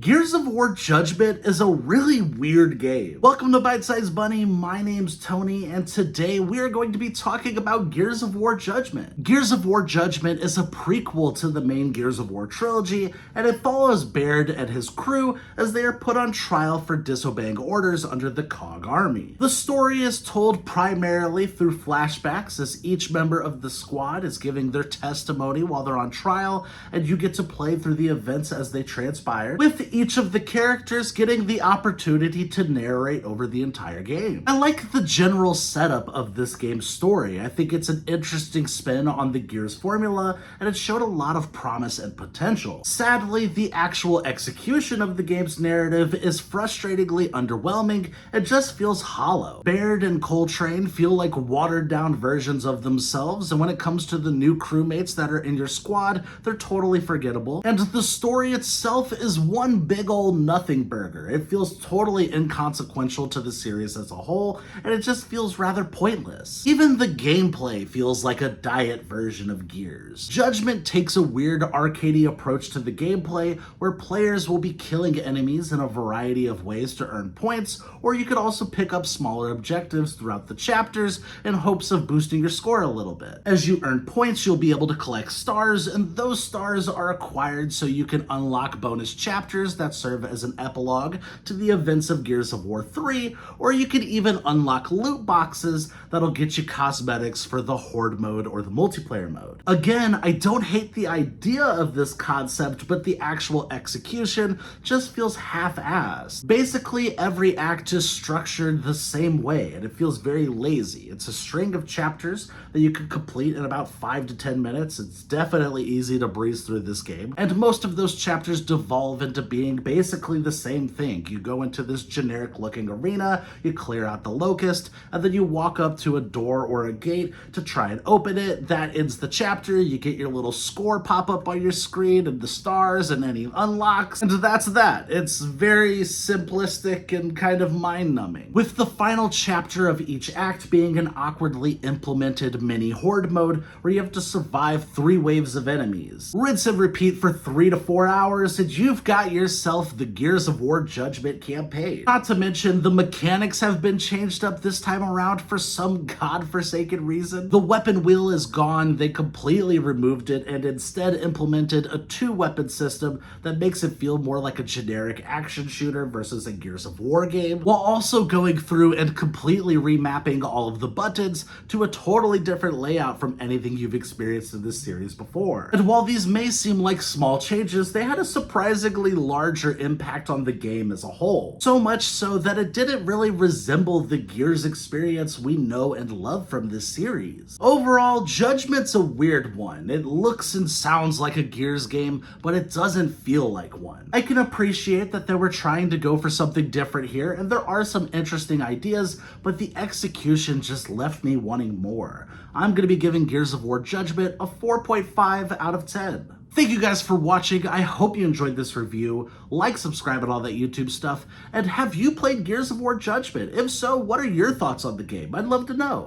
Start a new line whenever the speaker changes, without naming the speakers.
Gears of War Judgment is a really weird game. Welcome to Bite Size Bunny, my name's Tony, and today we are going to be talking about Gears of War Judgment. Gears of War Judgment is a prequel to the main Gears of War trilogy, and it follows Baird and his crew as they are put on trial for disobeying orders under the COG army. The story is told primarily through flashbacks as each member of the squad is giving their testimony while they're on trial, and you get to play through the events as they transpire, with each of the characters getting the opportunity to narrate over the entire game. I like the general setup of this game's story. I think it's an interesting spin on the Gears formula, and it showed a lot of promise and potential. Sadly, the actual execution of the game's narrative is frustratingly underwhelming and just feels hollow. Baird and Coltrane feel like watered down versions of themselves, and when it comes to the new crewmates that are in your squad, they're totally forgettable. And the story itself is one big old nothing burger. It feels totally inconsequential to the series as a whole, and it just feels rather pointless. Even the gameplay feels like a diet version of Gears. Judgment takes a weird arcadey approach to the gameplay, where players will be killing enemies in a variety of ways to earn points, or you could also pick up smaller objectives throughout the chapters in hopes of boosting your score a little bit. As you earn points, you'll be able to collect stars, and those stars are acquired so you can unlock bonus chapters that serve as an epilogue to the events of Gears of War 3, or you can even unlock loot boxes that'll get you cosmetics for the Horde mode or the multiplayer mode. Again, I don't hate the idea of this concept, but the actual execution just feels half-assed. Basically, every act is structured the same way, and it feels very lazy. It's a string of chapters that you can complete in about 5 to 10 minutes. It's definitely easy to breeze through this game, and most of those chapters devolve into being basically the same thing. You go into this generic looking arena, you clear out the locust, and then you walk up to a door or a gate to try and open it. That ends the chapter. You get your little score pop up on your screen and the stars and any unlocks, and that's that. It's very simplistic and kind of mind-numbing, with the final chapter of each act being an awkwardly implemented mini Horde mode where you have to survive 3 waves of enemies. Rinse and repeat for 3 to 4 hours, and you've got yourself the Gears of War Judgment campaign. Not to mention, the mechanics have been changed up this time around for some godforsaken reason. The weapon wheel is gone, they completely removed it and instead implemented a 2-weapon system that makes it feel more like a generic action shooter versus a Gears of War game, while also going through and completely remapping all of the buttons to a totally different layout from anything you've experienced in this series before. And while these may seem like small changes, they had a surprisingly larger impact on the game as a whole. So much so that it didn't really resemble the Gears experience we know and love from this series. Overall, Judgment's a weird one. It looks and sounds like a Gears game, but it doesn't feel like one. I can appreciate that they were trying to go for something different here, and there are some interesting ideas, but the execution just left me wanting more. I'm going to be giving Gears of War Judgment a 4.5 out of 10. Thank you guys for watching. I hope you enjoyed this review. Like, subscribe, and all that YouTube stuff. And have you played Gears of War Judgment? If so, what are your thoughts on the game? I'd love to know.